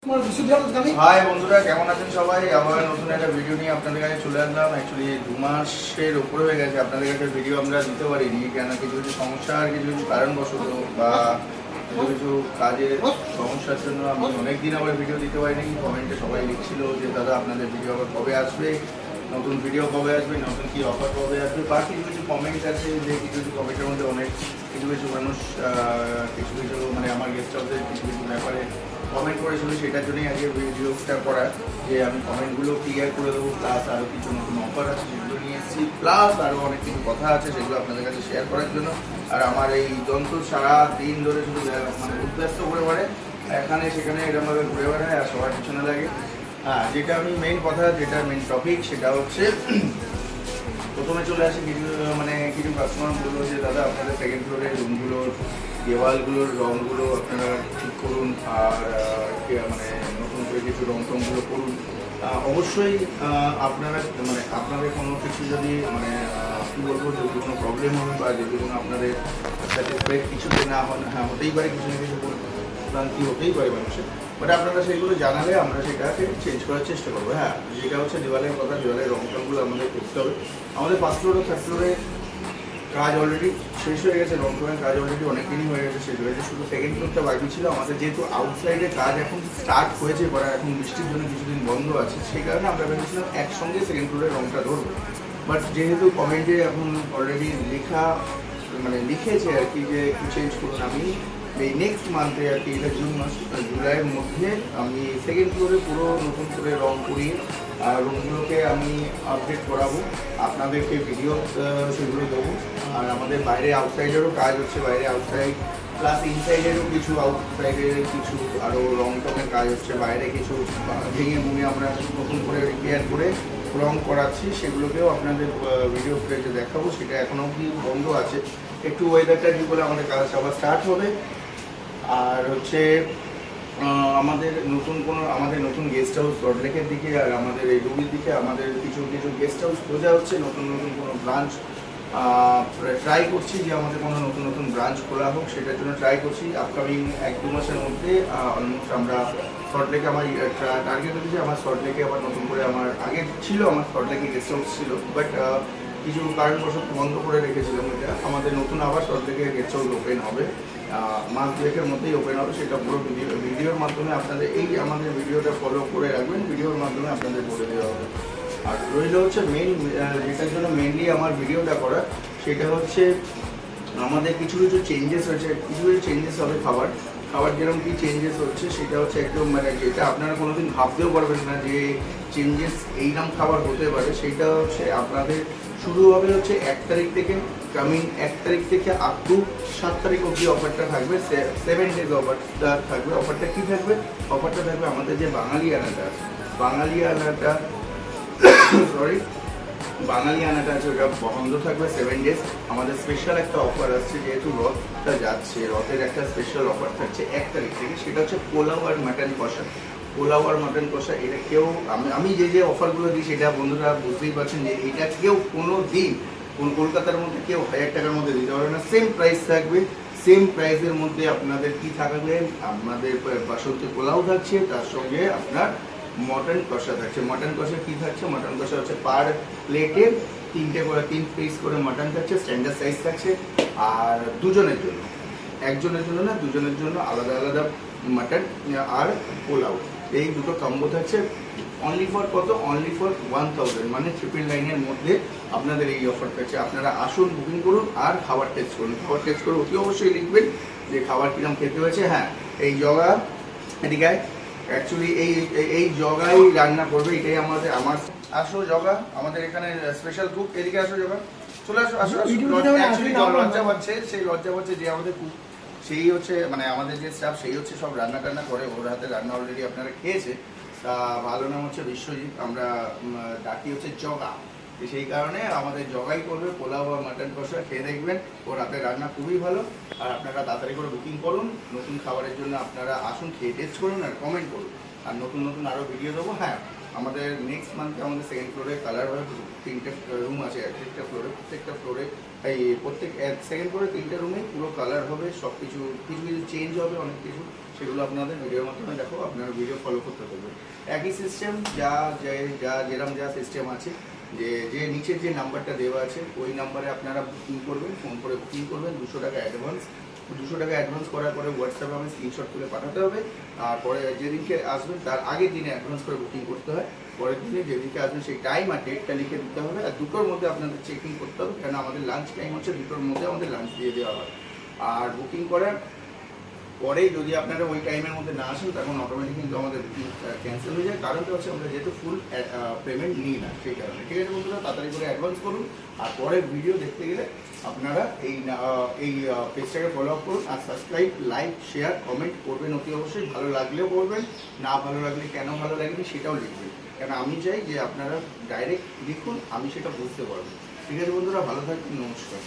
High বন্ধুরা, কেমন আছেন সবাই? আবার নতুন একটা ভিডিও নিয়ে আপনাদের কাছে চলে আসলাম। অ্যাকচুয়ালি 2 মাসের উপরে হয়ে গেছে আপনাদের কাছে ভিডিও আমরা দিতে পারিনি, কেন কিছু কিছু সমস্যা আর কিছু কিছু কারণবশত বা কিছু কিছু কাজের সমস্যার জন্য আমি অনেকদিন আবার ভিডিও দিতে পারিনি। কমেন্টে সবাই লিখছিল যে দাদা আপনাদের ভিডিও আবার কবে আসবে, নতুন ভিডিও কবে আসবে, নতুন কি অফার কবে আসবে, বা কিছু কিছু কমেন্ট আছে যে কিছু কিছু কমেন্টের মধ্যে অনেক কিছু কিছু মানুষ কিছু কিছু মানে আমার গেস্ট হাউসের কিছু কিছু ব্যাপারে কমেন্ট করেছিল। সেটার জন্যই আজকে ভিডিওটা করা, যে আমি কমেন্টগুলো ক্লিয়ার করে দেবো, প্লাস আরও কিছু নতুন অফার আছে সেগুলো নিয়ে এসেছি, প্লাস আরও অনেক কিছু কথা আছে সেগুলো আপনাদের কাছে শেয়ার করার জন্য। আর আমার এই যন্ত্র সারা দিন ধরে শুধু মানে উদ্ব্যস্ত করে বেড়ায়, এখানে সেখানে এরকমভাবে ঘুরে বেড়ায় আর সবার পিছনে লাগে। হ্যাঁ, যেটা আমি মেইন কথা, যেটা মেইন টপিক, সেটা হচ্ছে প্রথমে চলে আসে কিছু মানে কিছু কাস্টমার বললো যে দাদা আপনাদের সেকেন্ড ফ্লোরের রুমগুলোর দেওয়ালগুলোর রঙগুলো আপনারা ঠিক করুন, আর মানে নতুন করে কিছু রং টংগুলো করুন। অবশ্যই আপনারা মানে আপনাদের কোনো কিছু যদি মানে কী বলবো, যদি কোনো প্রবলেম হবে বা যদি কোনো আপনাদের স্যাটিসফাইড কিছুতে না হন, হ্যাঁ হতেই পারে, কিছু না কিছু ভ্রান্তি হতেই পারে মানুষের, বাট আপনারা সেগুলো জানালে আমরা সেটাকে চেঞ্জ করার চেষ্টা করবো। হ্যাঁ, যেটা হচ্ছে দেওয়ালের কথা, দেওয়ালের রং টংগুলো আমাদের করতে হবে। আমাদের 5 ফ্লোর ও 3rd ফ্লোরে কাজ অলরেডি শেষ হয়ে গেছে, রং টংয়ের কাজ অলরেডি অনেকদিনই হয়ে গেছে, শেষ হয়ে গেছে, শুধু সেকেন্ড ফ্লোরটা বাকি ছিল। আমাদের যেহেতু আউটসাইডে কাজ এখন স্টার্ট হয়েছে, বা এখন বৃষ্টির জন্য কিছুদিন বন্ধ আছে, সেই কারণে আমরা ভেবেছিলাম একসঙ্গে সেকেন্ড ফ্লোরের রংটা ধরবো। বাট যেহেতু কমেন্টে এখন অলরেডি লেখা মানে লিখেছে আর কি যে একটু চেঞ্জ করুন, আমি এই নেক্সট মান্থে আর কি, এটা জুন মাস, জুলাইয়ের মধ্যে আমি সেকেন্ড ফ্লোরে পুরো নতুন করে রং করিয়ে রুমগুলোকে আমি আপডেট করাবো, আপনাদেরকে ভিডিও সেগুলো দেবো। আর আমাদের বাইরে আউটসাইডেরও কাজ হচ্ছে, বাইরে আউটসাইড প্লাস ইনসাইডেরও কিছু, আউটসাইডের কিছু আরও রং টঙের কাজ হচ্ছে, বাইরে কিছু ভেঙে ভুঙে আমরা নতুন করে রিপেয়ার করে রং করাচ্ছি, সেগুলোকেও আপনাদের ভিডিও ফুটেজে দেখাবো। সেটা এখনও কি বন্ধ আছে, একটু ওয়েদারটা ঠিক বলে আমাদের কাজ আবার স্টার্ট হবে। আর হচ্ছে আমাদের নতুন গেস্ট হাউস সল্টলেকের দিকে আর আমাদের এই রুবির দিকে আমাদের কিছু কিছু গেস্ট হাউস খোঁজা হচ্ছে, নতুন নতুন কোনো ব্রাঞ্চ ট্রাই করছি, যে আমাদের কোনো নতুন নতুন ব্রাঞ্চ খোলা হোক, সেটার জন্য ট্রাই করছি। আপকামিং 1-2 মাসের মধ্যে অলমোস্ট আমরা সল্টলেকে, আমার টার্গেট হচ্ছে আমার সল্টলেকে আবার নতুন করে, আমার আগে ছিল আমার সল্টলেকে গেস্ট হাউস ছিল, বাট কিছু কারণবশত বন্ধ করে রেখেছিলাম। এটা আমাদের নতুন আবার সল্টলেকে গেস্ট হাউস ওপেন হবে, মাস 2-এর মধ্যেই ওপেন হবে। সেটা পুরো ভিডিওর মাধ্যমে আপনাদের, এই আমাদের ভিডিওটা ফলো করে রাখবেন, ভিডিওর মাধ্যমে আপনাদের বলে দেওয়া হবে। আর রইল হচ্ছে মেইন, যেটার জন্য মেইনলি আমার ভিডিওটা করা, সেটা হচ্ছে আমাদের কিছু কিছু চেঞ্জেস হয়েছে, কিছু কিছু চেঞ্জেস হবে। খাবার যেরকম কি চেঞ্জেস হচ্ছে, সেটা হচ্ছে একদম মানে যেটা আপনারা কোনোদিন ভাবতেও পারবেন না যে চেঞ্জেস এইরকম খাবার হতে পারে। সেটা হচ্ছে আপনাদের শুরু হবে হচ্ছে 1 তারিখ থেকে, কামিং 1 তারিখ থেকে আপ টু 7 তারিখ অবধি অফারটা থাকবে, 7 ডেজ অফারটা থাকবে। অফারটা কী থাকবে? অফারটা থাকবে আমাদের যে বাঙালি আনাটা আছে, বাঙালি আনাটা আছে, ওটা বন্ধ থাকবে 7 ডেজ। আমাদের স্পেশাল একটা অফার আসছে, যেহেতু রথটা যাচ্ছে, রথের একটা স্পেশাল অফার থাকছে 1 তারিখ থেকে, সেটা হচ্ছে পোলাও আর মাটন কষা। পোলাও আর মাটন কষা, এটা কেউ আমি যে অফারগুলো দিই, সেটা বন্ধুরা বুঝতেই পারছেন যে এটা কেউ কোনো দিন কলকাতার মধ্যে কেউ 1000 টাকার মধ্যে দিতে পারবে না। সেম প্রাইস থাকবে, সেম প্রাইসের মধ্যে আপনাদের কি থাকবে, আপনাদের বাসন্তী পোলাও থাকছে, তার সঙ্গে আপনার মটন কষা থাকছে। মটন কষা কি থাকছে? মটন কষা হচ্ছে পার প্লেটে 3 পিস করে মটন থাকছে, স্ট্যান্ডার্ড সাইজ থাকছে। আর দুজনের জন্য, একজনের জন্য না, দুজনের জন্য আলাদা আলাদা মটন আর পোলাও, এই দুটো কম্বো থাকছে। অনলি ফর কত? অনলি ফর 1000, মানে 999-এর মধ্যে আপনাদের এই অফার থাকছে। আপনারা আসুন, বুকিং করুন আর খাবার টেস্ট করুন। খাবার টেস্ট করে অতি অবশ্যই লিখবেন যে খাবার কিরম খেতে হয়েছে। হ্যাঁ, এই জগা এদিকে অ্যাকচুয়ালি এই জগাই রান্না করবে, এটাই আমার আসো জগা, আমাদের এখানে স্পেশাল কুক। এদিকে আসো জগা, চলে আসো আসো। অ্যাকচুয়ালি লজ্জা পাচ্ছে, সেই লজ্জা পাচ্ছে যে আমাদের কুক, সেই হচ্ছে মানে আমাদের যে স্টাফ, সেই হচ্ছে সব রান্না টান্না করে, ওর হাতে রান্না অলরেডি আপনারা খেয়েছে। তা ভালো নাম হচ্ছে বিশ্বজিৎ, আমরা ডাকি হচ্ছে জগা। তো সেই কারণে আমাদের জগাই করবে পোলাও বা মাটন কষা, খেয়ে দেখবেন ও রাতের রান্না খুবই ভালো। আর আপনারা তাড়াতাড়ি করে বুকিং করুন, নতুন খাবারের জন্য আপনারা আসুন, খেয়ে টেস্ট করুন আর কমেন্ট করুন। আর নতুন নতুন আরও ভিডিও দেবো। হ্যাঁ, আমাদের নেক্সট মান্থে আমাদের সেকেন্ড ফ্লোরে কালার হবে, 3টে রুম আছে একটা ফ্লোরে, প্রত্যেকটা ফ্লোরে এই প্রত্যেক সেকেন্ড ফ্লোরে 3টে রুমে পুরো কালার হবে, সব কিছু কিছু কিছু চেঞ্জ হবে, অনেক কিছু, সেগুলো আপনাদের ভিডিওর মাধ্যমে দেখো, আপনারা ভিডিও ফলো করতে পারবেন। একই সিস্টেম, যেরকম যা সিস্টেম আছে, যে নিচের যে নাম্বারটা দেওয়া আছে ওই নাম্বারে আপনারা বুকিং করবেন, ফোন করে বুকিং করবেন, 200 টাকা অ্যাডভান্স। 200 টাকা অ্যাডভান্স করার পরে হোয়াটসঅ্যাপে আমি স্ক্রিনশট তুলে পাঠাতে হবে। আর পরে যেদিনকে আসবেন তার আগের দিনে অ্যাডভান্স করে বুকিং করতে হয়, পরের দিনে যেদিনকে আসবেন সেই টাইম আর ডেটটা লিখে দিতে হবে। আর 2টোর মধ্যে আপনাদের চেকিং করতে হবে, কেন আমাদের লাঞ্চ টাইম হচ্ছে 2টোর মধ্যে আমাদের লাঞ্চ দিয়ে দেওয়া হয়। আর বুকিং করার পরে যদি আপনারা ওই টাইমের মধ্যে না আসেন তখন অটোমেটিক কিন্তু আমাদের বুকিং ক্যান্সেল হয়ে যায়। কারণটা হচ্ছে আমরা যেহেতু ফুল পেমেন্ট নিই না, সেই কারণে। ঠিক আছে বন্ধুরা, তাড়াতাড়ি করে অ্যাডভান্স করুন। আর পরের ভিডিও দেখতে গেলে আপনারা এই পেজটাকে ফলো আপ করুন। আর সাবস্ক্রাইব, লাইক, শেয়ার, কমেন্ট করবেন অতি অবশ্যই। ভালো লাগলেও করবেন, না ভালো লাগলে কেন ভালো লাগেনি সেটাও লিখবেন, কেন আমি চাই যে আপনারা ডাইরেক্ট লিখুন, আমি সেটা বুঝতে পারবো। ঠিক আছে বন্ধুরা, ভালো থাকবেন, নমস্কার।